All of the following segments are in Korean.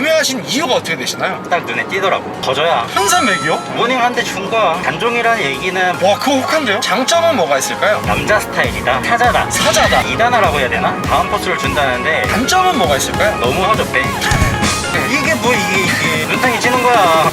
구매하신 이유가 어떻게 되시나요? 딱 눈에 띄더라고. 거저야. 1300이요? 모닝 한 대 준 거야. 단종이라는 얘기는 와, 그거 혹한데요? 장점은 뭐가 있을까요? 남자 스타일이다, 타자다, 사자다. 2단화라고 해야 되나? 다음 포스를 준다는데 단점은 뭐가 있을까요? 너무 허접해. 이게 뭐 이게 눈탱이 찌는 거야.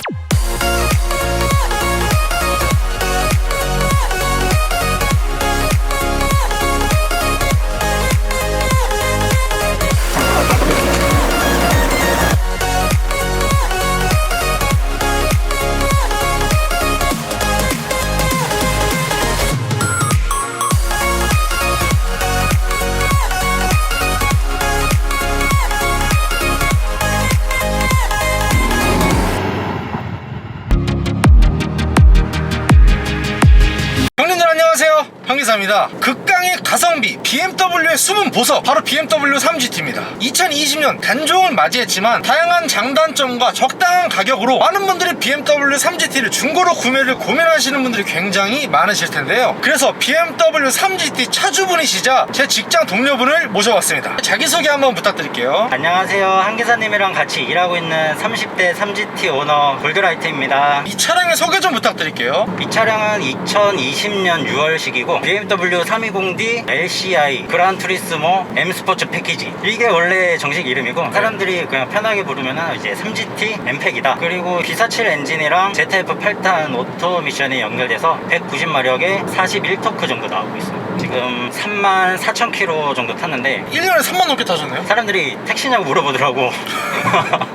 형님들 안녕하세요, 형기사입니다. 극강의 가성비 BMW의 숨은 보석, 바로 BMW 3GT입니다 2020년 단종을 맞이했지만 다양한 장단점과 적당한 가격으로 많은 분들이 BMW 3GT를 중고로 구매를 고민하시는 분들이 굉장히 많으실 텐데요. 그래서 BMW 3GT 차주분이시자 제 직장 동료분을 모셔봤습니다. 자기소개 한번 부탁드릴게요. 안녕하세요. 한기사님이랑 같이 일하고 있는 30대 3GT 오너 골드라이트입니다. 이 차량의 소개 좀 부탁드릴게요. 이 차량은 2020년 6월식이고 BMW 320D LCI 그란투리스모 M 스포츠 패키지, 이게 원래 정식 이름이고 사람들이 그냥 편하게 부르면은 이제 3GT M팩이다. 그리고 B47 엔진이랑 ZF 8탄 오토 미션이 연결돼서 190마력에 41토크 정도 나오고 있어요. 지금 34,000km 정도 탔는데 1년에 3만 넘게 타셨네요? 사람들이 택시냐고 물어보더라고.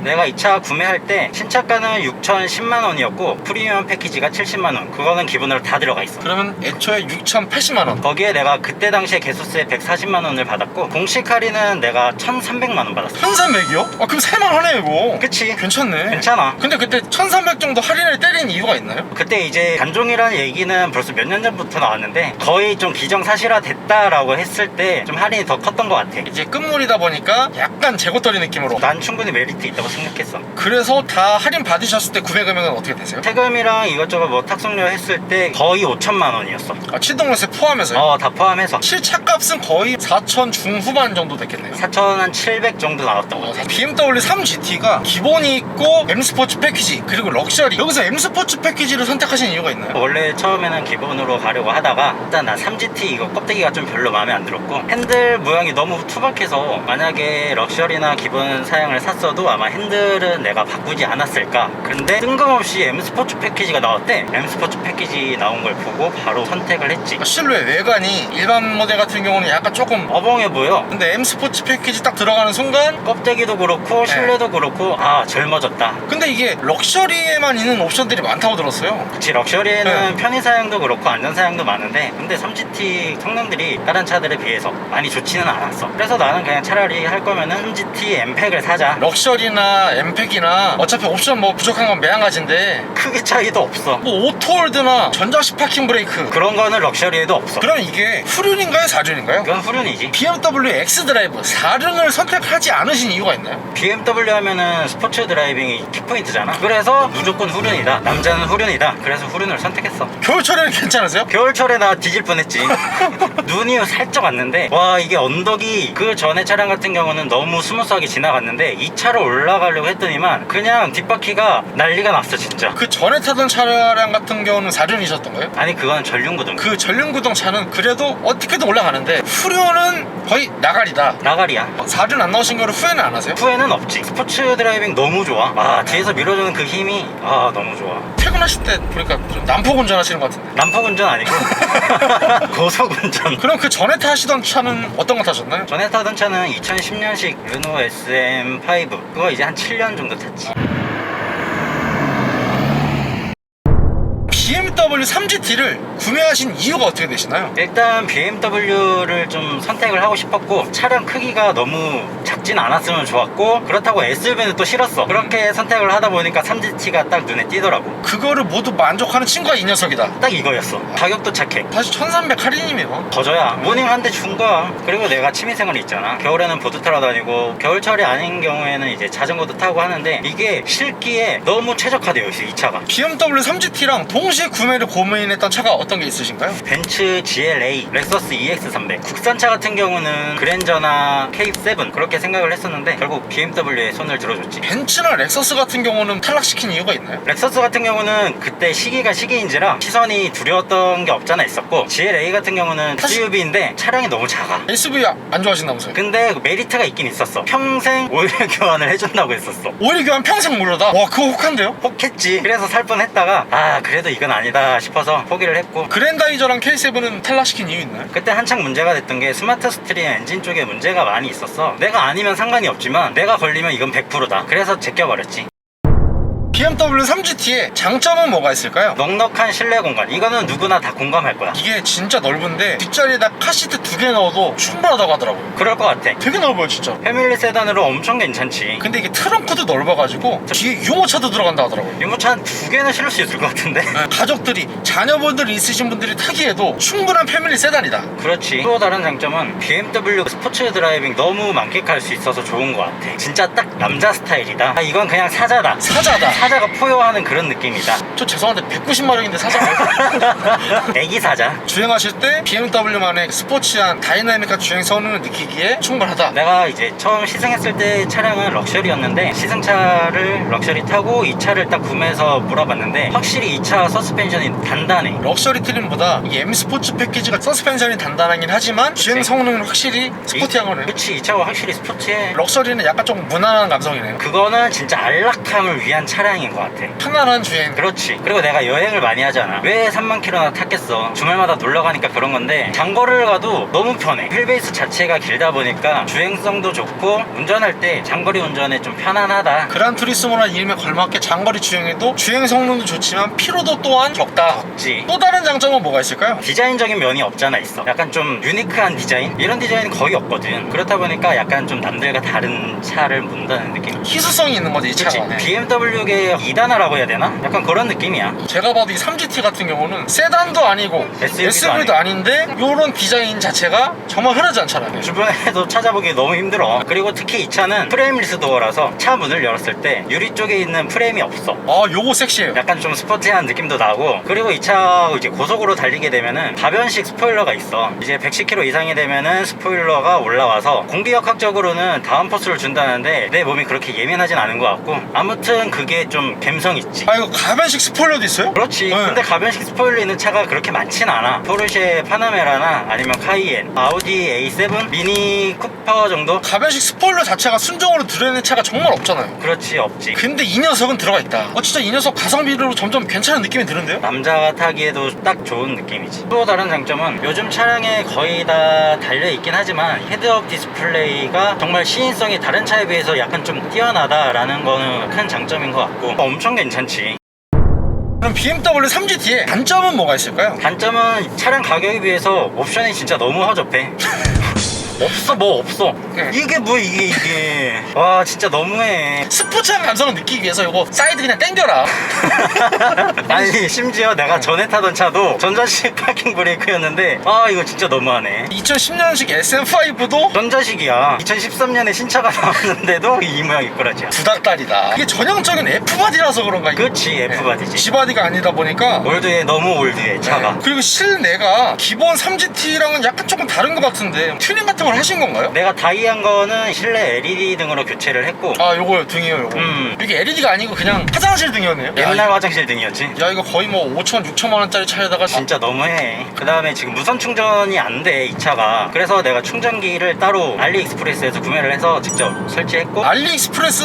내가 이 차 구매할 때 신차가는 6,010만원이었고 프리미엄 패키지가 70만원, 그거는 기본으로 다 들어가 있어. 그러면 애초에 6,080만원. 거기에 내가 그때 당시에 개소세 140만원을 받았고 공식 할인은 내가 1,300만원 받았어. 1300이요? 아, 그럼 살만하네 이거. 그치? 괜찮네. 괜찮아. 근데 그때 1300 정도 할인을 때린 이유가 있나요? 그때 이제 단종이라는 얘기는 벌써 몇 년 전부터 나왔는데 거의 좀 기정사실화 됐다라고 했을 때 좀 할인이 더 컸던 것 같아. 이제 끝물이다 보니까 약간 재고떨이 느낌으로. 난 충분히 메리트 있다고 생각했어. 그래서 다 할인 받으셨을 때 구매 금액은 어떻게 되세요? 세금이랑 이것저것 뭐 탁송료 했을 때 거의 5천만원이었어. 아, 치동월세 포함해서요? 다 포함해서 실차값은 거의 4천 중후반 정도 됐겠네요. 4,700 정도 나왔던 것 같아. BMW 3GT가 기본이 있고 M 스포츠 패키지 그리고 럭셔리, 여기서 M 스포츠 패키지를 선택하신 이유가 있나요? 원래 처음에는 기본으로 가려고 하다가 일단 나 3GT 이거 껍데기가 좀 별로 마음에 안 들었고 핸들 모양이 너무 투박해서 만약에 럭셔리나 기본 사양을 샀어도 아마 핸들은 내가 바꾸지 않았을까. 근데 뜬금없이 M 스포츠 패키지가 나왔대. M 스포츠 패키지 나온 걸 보고 바로 선택을 했지. 실루엣 외관이 일반 모델 같은 경우는 약간 조금 어벙해 보여. 근데 M 스포츠 패키지 딱 들어가는 순간 껍데기도 그렇고 실내도 그렇고 아 젊어졌다. 근데 이게 럭셔리에만 있는 옵션들이 많다고 들었어요. 그치, 럭셔리에는 편의사양도 그렇고 안전사양도 많은데 근데 3GT 성능들이 다른 차들에 비해서 많이 좋지는 않았어. 그래서 나는 그냥 차라리 할 거면은 3GT M팩을 사자. 럭셔리나 M팩이나 어차피 옵션 뭐 부족한 건 매한가지인데 크게 차이도 없어. 뭐 오토홀드나 전자식 파킹 브레이크 그런 거는 럭셔리에도 없어. 그럼 이게 후륜인가요? 4륜인가요? 그건 후륜이지. BMW X드라이브 4륜을 선택하지 않으신 이유가 있나요? BMW 하면은 스포츠 드라이빙이 키포인트잖아. 그래서 무조건 후륜이다, 남자는 후륜이다, 그래서 후륜을 선택했어. 겨울철에는 괜찮으세요? 겨울철에 나 뒤질 뻔했지. 눈이 살짝 왔는데 와, 이게 언덕이 그 전에 차량 같은 경우는 너무 스무스하게 지나갔는데 이 차로 올라가려고 했더니만 그냥 뒷바퀴가 난리가 났어 진짜. 그 전에 타던 차량 같은 경우는 4륜이셨던가요? 아니 그건 전륜구동. 그 전륜구동 차는 그래도 어떻게든 올라가는데 후륜은 거의 나가리다. 나가리야. 4륜 안 나오신 거를 후회는 안 하세요? 후회는 없지. 스포츠 드라이빙 너무 좋아. 아, 뒤에서 밀어주는 그 힘이 너무 좋아. 퇴근하실 때 보니까 좀 난폭 운전하시는 것 같은데. 난폭 운전 아니고 고속 운전. 그럼 그 전에 타시던 차는 어떤 거 타셨나요? 전에 타던 차는 2010년식 르노 SM5, 그거 이제 한 7년 정도 탔지. BMW 3GT를 구매하신 이유가 어떻게 되시나요? 일단 BMW를 좀 선택을 하고 싶었고 차량 크기가 너무 작진 않았으면 좋았고 그렇다고 SUV는 또 싫었어. 그렇게 선택을 하다 보니까 3GT가 딱 눈에 띄더라고. 그거를 모두 만족하는 친구가 이 녀석이다. 딱 이거였어. 가격도 착해. 사실 1300 할인이면 거저야. 모닝 한 대 준 거야. 그리고 내가 취미생활이 있잖아. 겨울에는 보드 타러 다니고 겨울철이 아닌 경우에는 이제 자전거도 타고 하는데 이게 실기에 너무 최적화되어 있어 이 차가. BMW 3GT랑 동시에 구매를 고민했던 차가 어떤 게 있으신가요? 벤츠 GLA, 렉서스 EX300. 국산차 같은 경우는 그랜저나 K7 그렇게 생각을 했었는데 결국 BMW에 손을 들어줬지. 벤츠나 렉서스 같은 경우는 탈락시킨 이유가 있나요? 렉서스 같은 경우는 그때 시기가 시기인지라 시선이 두려웠던 게 없잖아 있었고, GLA 같은 경우는 SUV인데 차량이 너무 작아. SUV 안 좋아하신다면서요? 근데 메리트가 있긴 있었어. 평생 오일 교환을 해준다고 했었어. 오일 교환 평생 무료다? 와, 그거 혹한데요? 혹했지. 그래서 살 뻔했다가 그래도 이건 아니다 싶어서 포기를 했고, 그랜다이저랑 K7은 탈락시킨 이유 있나요? 그때 한창 문제가 됐던 게 스마트 스트림 엔진 쪽에 문제가 많이 있었어. 내가 아니면 상관이 없지만 내가 걸리면 이건 100%다. 그래서 제껴버렸지. BMW 3GT의 장점은 뭐가 있을까요? 넉넉한 실내 공간. 이거는 누구나 다 공감할 거야. 이게 진짜 넓은데 뒷자리에다 카시트 2개 넣어도 충분하다고 하더라고요. 그럴 것 같아. 되게 넓어요 진짜. 패밀리 세단으로 엄청 괜찮지. 근데 이게 트렁크도 넓어가지고 뒤에 유모차도 들어간다 하더라고요. 유모차 한 2개는 실을 수 있을 것 같은데. 가족들이 자녀분들이 있으신 분들이 타기에도 충분한 패밀리 세단이다. 그렇지. 또 다른 장점은 BMW 스포츠 드라이빙 너무 만끽할 수 있어서 좋은 것 같아. 진짜 딱 남자 스타일이다. 이건 그냥 사자다. 사자다. 사자가 포효하는 그런 느낌이다. 저 죄송한데 190마력인데 사자. 애기 사자. 주행하실 때 BMW만의 스포츠한 다이나믹한 주행 성능을 느끼기에 충분하다. 내가 이제 처음 시승했을 때 차량은 럭셔리였는데 시승차를 럭셔리 타고 이 차를 딱 구매해서 물어봤는데 확실히 이 차 서스펜션이 단단해. 럭셔리 트림보다 이 M 스포츠 패키지가 서스펜션이 단단하긴 하지만 주행 성능은 확실히 스포티한 거네요. 그치, 이 차가 확실히 스포츠해. 럭셔리는 약간 조금 무난한 감성이네요. 그거는 진짜 안락함을 위한 차량인 것 같아. 편안한 주행. 그렇지. 그리고 내가 여행을 많이 하잖아. 왜 3만 킬로나 탔겠어. 주말마다 놀러 가니까 그런 건데 장거리를 가도 너무 편해. 휠베이스 자체가 길다 보니까 주행성도 좋고 운전할 때 장거리 운전에 좀 편안하다. 그란투리스모나 이름에 걸맞게 장거리 주행에도 주행 성능도 좋지만 피로도 또한 적다. 그치. 또 다른 장점은 뭐가 있을까요? 디자인적인 면이 없잖아 있어. 약간 좀 유니크한 디자인? 이런 디자인은 거의 없거든. 그렇다 보니까 약간 좀 남들과 다른 차를 문다는 느낌? 희소성이 있는 거지 이 그치. 차가. 네. BMW계 2단화라고 해야 되나? 약간 그런 느낌이야. 제가 봐도 이 3GT 같은 경우는 세단도 아니고 SUV SUV도 아닌데 요런 디자인 자체가 정말 흔하지 않잖아요. 주변에도 찾아보기 너무 힘들어. 그리고 특히 이 차는 프레임리스 도어라서 차 문을 열었을 때 유리 쪽에 있는 프레임이 없어. 요거 섹시해요. 약간 좀 스포티한 느낌도 나고, 그리고 이 차 이제 고속으로 달리게 되면은 가변식 스포일러가 있어. 이제 110km 이상이 되면은 스포일러가 올라와서 공기역학적으로는 다운포스를 준다는데 내 몸이 그렇게 예민하진 않은 것 같고, 아무튼 그게 좀 감성 있지. 이거 가변식 스포일러도 있어요? 그렇지. 네. 근데 가변식 스포일러 있는 차가 그렇게 많진 않아. 포르쉐 파나메라나 아니면 카이엔, 아우디 A7, 미니 쿠퍼 정도? 가변식 스포일러 자체가 순정으로 들어있는 차가 정말 없잖아요. 그렇지, 없지. 근데 이 녀석은 들어가 있다. 진짜 이 녀석 가성비로 점점 괜찮은 느낌이 드는데요? 남자가 타기에도 딱 좋은 느낌이지. 또 다른 장점은 요즘 차량에 거의 다 달려있긴 하지만 헤드업 디스플레이가 정말 시인성이 다른 차에 비해서 약간 좀 뛰어나다라는 거는 큰 장점인 것 같고 엄청 괜찮지. 그럼 BMW 3GT의 단점은 뭐가 있을까요? 단점은 차량 가격에 비해서 옵션이 진짜 너무 허접해. 없어, 뭐 없어. 이게 뭐 이게 와 진짜 너무해. 스포츠한 감성을 느끼기 위해서 이거 사이드 그냥 땡겨라. 아니 심지어 내가 전에 타던 차도 전자식 파킹 브레이크였는데 이거 진짜 너무하네. 2010년식 SM5도 전자식이야. 2013년에 신차가 나왔는데도 이 모양 이꼬라지야. 부닥다리다. 이게 전형적인 F바디라서 그런가? 그치, F바디지. G바디가 아니다 보니까. 올드해, 너무 올드해 차가. 그리고 실내가 기본 3GT랑은 약간 조금 다른 것 같은데 튜닝 같은 걸 하신 건가요? 내가 다이한 거는 실내 LED 등으로 교체를 했고, 요거 등이에요 요거. 음. 이게 LED가 아니고 그냥 화장실 등이었네요. 옛날 화장실 등이었지. 야 이거 거의 뭐 5천 6천만 원짜리 차에다가 진짜 너무해. 그 다음에 지금 무선 충전이 안 돼 이 차가. 그래서 내가 충전기를 따로 알리익스프레스에서 구매를 해서 직접 설치했고 알리익스프레스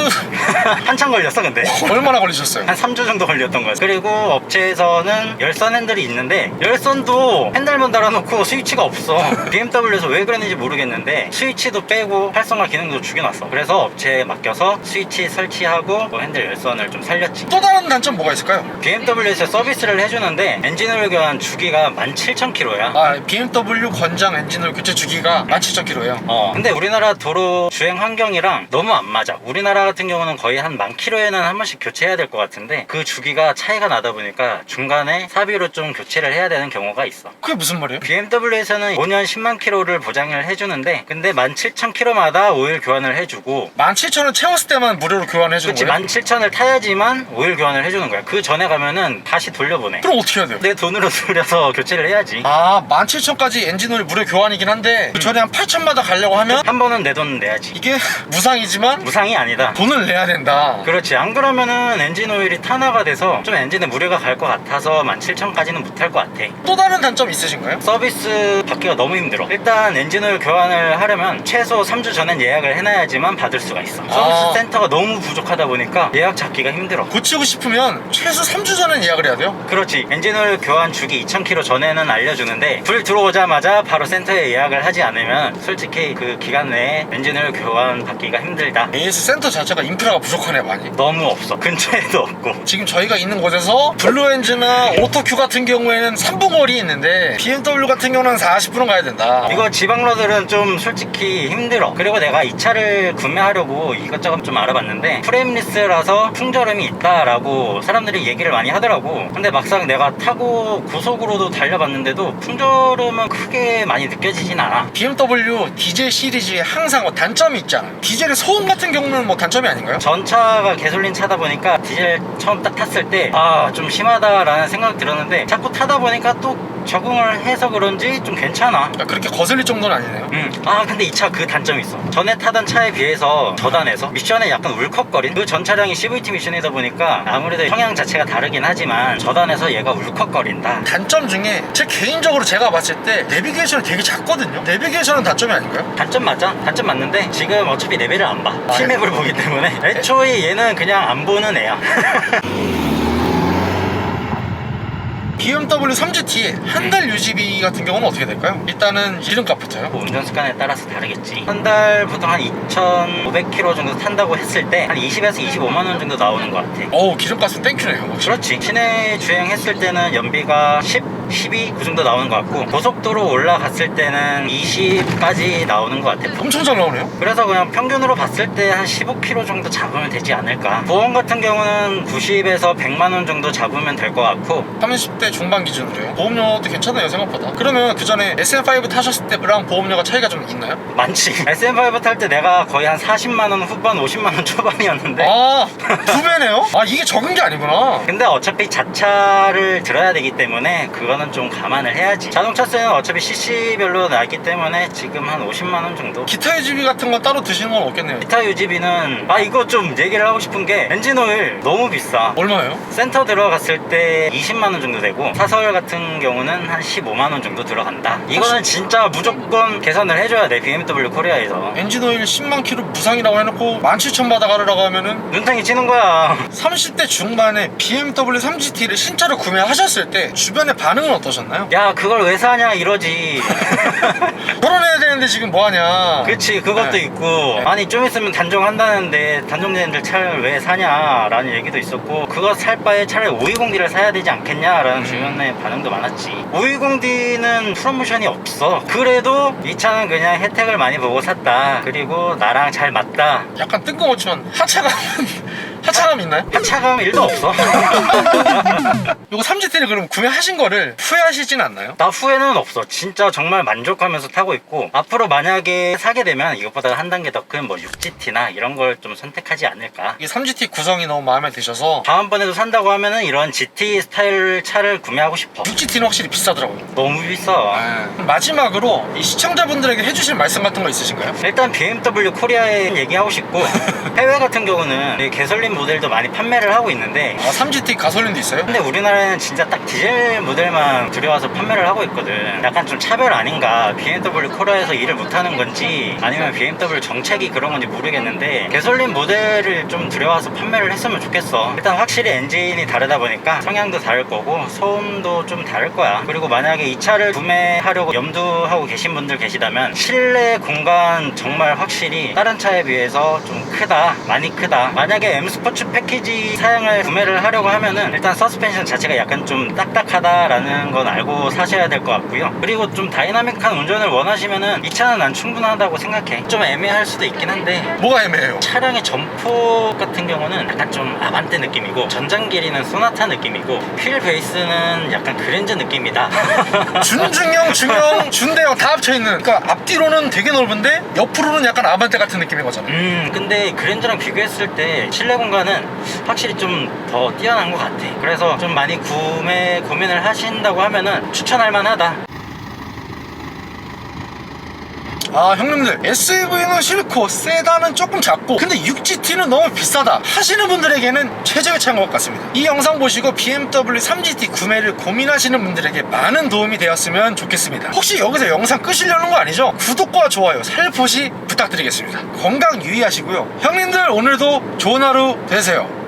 한참 걸렸어. 근데 얼마나 걸리셨어요? 한 3주 정도 걸렸던 거야. 그리고 업체에서는 열선 핸들이 있는데 열선도 핸들만 달아놓고 스위치가 없어. BMW에서 왜 그랬는지 모르겠는데 스위치도 빼고 활성화 기능도 죽여놨어. 그래서 업체에 맡겨서 스위치 설치하고 핸들 열선을 좀 살렸지. 또 다른 단점 뭐가 있을까요? BMW에서 서비스를 해주는데 엔진오일 교환 주기가 17,000km야. BMW 권장 엔진오일 교체 주기가 17,000km예요. 근데 우리나라 도로 주행 환경이랑 너무 안 맞아. 우리나라 같은 경우는 거의 한 10,000km에는 한 번씩 교체해야 될 것 같은데 그 주기가 차이가 나다 보니까 중간에 사비로 좀 교체를 해야 되는 경우가 있어. 그게 무슨 말이에요? BMW에서는 5년 10만 km를 보장을 해주는데 하는데 근데 17,000km마다 오일 교환을 해주고 17,000원 채웠을 때만 무료로 교환해주는 그치 거예요? 17,000을 타야지만 오일 교환을 해주는 거야. 그 전에 가면은 다시 돌려보내. 그럼 어떻게 해야 돼요? 내 돈으로 들여서 교체를 해야지. 17,000까지 엔진오일 무료 교환이긴 한데 그 전에 한 8,000마다 가려고 하면 한 번은 내 돈 내야지. 이게 무상이지만 무상이 아니다. 돈을 내야 된다. 그렇지. 안 그러면은 엔진 오일이 탄화가 돼서 좀 엔진에 무리가 갈 것 같아서 17,000까지는 못할 것 같아. 또 다른 단점 있으신가요? 서비스 받기가 너무 힘들어. 일단 엔진 오일 교환을 하려면 최소 3주 전엔 예약을 해놔야지만 받을 수가 있어. 서비스 센터가 너무 부족하다 보니까 예약 잡기가 힘들어. 고치고 싶으면 최소 3주 전엔 예약을 해야 돼요? 그렇지. 엔진 오일 교환 주기 2,000km 전에는 알려주는데 불 들어오자마자 바로 센터에 예약을 하지 않으면 솔직히 그 기간 내에 엔진 오일 교환 받기가 힘들다. AS 센터 자체가 인프라가 부족하네 많이. 너무 없어. 근처에도 없고. 지금 저희가 있는 곳에서 블루엔즈나 오토큐 같은 경우에는 3분 거리에 있는데 BMW 같은 경우는 40분은 가야 된다. 이거 지방러들은 좀 솔직히 힘들어. 그리고 내가 이 차를 구매하려고 이것저것 좀 알아봤는데 프레임리스라서 풍절음이 있다라고 사람들이 얘기를 많이 하더라고. 근데 막상 내가 타고 고속으로도 달려봤는데도 풍절음은 크게 많이 느껴지진 않아. BMW 디젤 시리즈에 항상 뭐 단점이 있잖아요. 디젤의 소음 같은 경우는 뭐 단점이 아닌가요? 전차가 개솔린 차다 보니까 디젤 처음 딱 탔을 때 좀 심하다라는 생각이 들었는데 자꾸 타다 보니까 또 적응을 해서 그런지 좀 괜찮아. 그렇게 거슬릴 정도는 아니네요. 근데 이 차 그 단점이 있어. 전에 타던 차에 비해서 저단에서 미션에 약간 울컥거린 그 전 차량이 CVT 미션이다 보니까 아무래도 성향 자체가 다르긴 하지만 저단에서 얘가 울컥거린다. 단점 중에 개인적으로 제가 봤을 때 내비게이션이 되게 작거든요. 내비게이션은 단점이 아닌가요? 단점 맞아. 단점 맞는데 지금 어차피 레벨을 안 봐. T맵을 보기 때문에 애초에 얘는 그냥 안 보는 애야. BMW 3GT 한 달 유지비 같은 경우는 어떻게 될까요? 일단은 기름값부터요. 운전 습관에 따라서 다르겠지. 한 달 보통 한 2,500km 정도 탄다고 했을 때 한 20에서 25만 원 정도 나오는 것 같아. 기름값은 땡큐네요. 확실히. 그렇지. 시내 주행했을 때는 연비가 10, 12 그 정도 나오는 것 같고 고속도로 올라갔을 때는 20까지 나오는 것 같아. 엄청 잘 나오네요. 그래서 그냥 평균으로 봤을 때 한 15km 정도 잡으면 되지 않을까. 보험 같은 경우는 90에서 100만 원 정도 잡으면 될 것 같고 30대 중반 기준으로요. 보험료도 괜찮아요 생각보다. 그러면 그 전에 SM5 타셨을 때랑 보험료가 차이가 좀 있나요? 많지. SM5 탈 때 내가 거의 한 40만 원 후반 50만 원 초반이었는데 2배네요? 이게 적은 게 아니구나. 근데 어차피 자차를 들어야 되기 때문에 그거는 좀 감안을 해야지. 자동차세는 어차피 CC별로 나있기 때문에 지금 한 50만 원 정도. 기타 유지비 같은 건 따로 드시는 건 없겠네요. 기타 유지비는 이거 좀 얘기를 하고 싶은 게 엔진오일 너무 비싸. 얼마예요? 센터 들어갔을 때 20만 원 정도 되고 사설 같은 경우는 한 15만 원 정도 들어간다. 이거는 진짜 무조건 계산을 해줘야 돼. BMW 코리아에서 엔진오일 10만 킬로 무상이라고 해놓고 17,000 받아 가려고 하면은 눈탱이 치는 거야. 30대 중반에 BMW 3GT를 신차로 구매하셨을 때 주변의 반응은 어떠셨나요? 야 그걸 왜 사냐 이러지. 결혼해야 되는데 지금 뭐하냐. 그치 그것도 네. 있고 아니 좀 있으면 단종한다는데 단종되는데 차를 왜 사냐라는 얘기도 있었고 그거 살 바에 차라리 520D를 사야 되지 않겠냐라는 주변의 반응도 많았지. 520D는 프로모션이 없어. 그래도 이 차는 그냥 혜택을 많이 보고 샀다. 그리고 나랑 잘 맞다. 약간 뜬금없지만 하차감 있나요? 하차감 1도 없어. 이거 3GT를 그럼 구매하신 거를 후회하시진 않나요? 나 후회는 없어. 진짜 정말 만족하면서 타고 있고 앞으로 만약에 사게 되면 이것보다 한 단계 더 큰 뭐 6GT나 이런 걸 좀 선택하지 않을까. 이 3GT 구성이 너무 마음에 드셔서 다음번에도 산다고 하면은 이런 GT 스타일 차를 구매하고 싶어. 6GT는 확실히 비싸더라고요. 너무 비싸. 그럼 마지막으로 이 시청자분들에게 해주실 말씀 같은 거 있으신가요? 일단 BMW 코리아에 얘기하고 싶고 해외 같은 경우는 이 개솔린 모델도 많이 판매를 하고 있는데 3GT 가솔린도 있어요? 근데 우리나라에는 진짜 딱 디젤 모델만 들여와서 판매를 하고 있거든. 약간 좀 차별 아닌가. BMW 코리아에서 일을 못하는 건지 아니면 BMW 정책이 그런 건지 모르겠는데 개솔린 모델을 좀 들여와서 판매를 했으면 좋겠어. 일단 확실히 엔진이 다르다 보니까 성향도 다를 거고 소음도 좀 다를 거야. 그리고 만약에 이 차를 구매하려고 염두하고 계신 분들 계시다면 실내 공간 정말 확실히 다른 차에 비해서 좀 크다. 많이 크다. 만약에 M 스포츠 패키지 사양을 구매를 하려고 하면은 일단 서스펜션 자체가 약간 좀 딱딱하다라는 건 알고 사셔야 될 것 같고요. 그리고 좀 다이나믹한 운전을 원하시면은 이 차는 난 충분하다고 생각해. 좀 애매할 수도 있긴 한데 뭐가 애매해요? 차량의 점포 같은 경우는 약간 좀 아반떼 느낌이고, 전장 길이는 소나타 느낌이고, 휠 베이스는 약간 그랜저 느낌이다. 준중형, 중형, 준대형 다 합쳐있는. 그러니까 앞뒤로는 되게 넓은데 옆으로는 약간 아반떼 같은 느낌인 거잖아. 근데 그랜저랑 비교했을 때 실내 공간은 확실히 좀 더 뛰어난 것 같아. 그래서 좀 많이 고민을 하신다고 하면은 추천할 만하다. 아, 형님들, SUV는 싫고 세단은 조금 작고 근데 6GT는 너무 비싸다 하시는 분들에게는 최적의 차인 것 같습니다. 이 영상 보시고 BMW 3GT 구매를 고민하시는 분들에게 많은 도움이 되었으면 좋겠습니다. 혹시 여기서 영상 끄시려는 거 아니죠? 구독과 좋아요 살포시 부탁드리겠습니다. 건강 유의하시고요. 형님들, 오늘도 좋은 하루 되세요.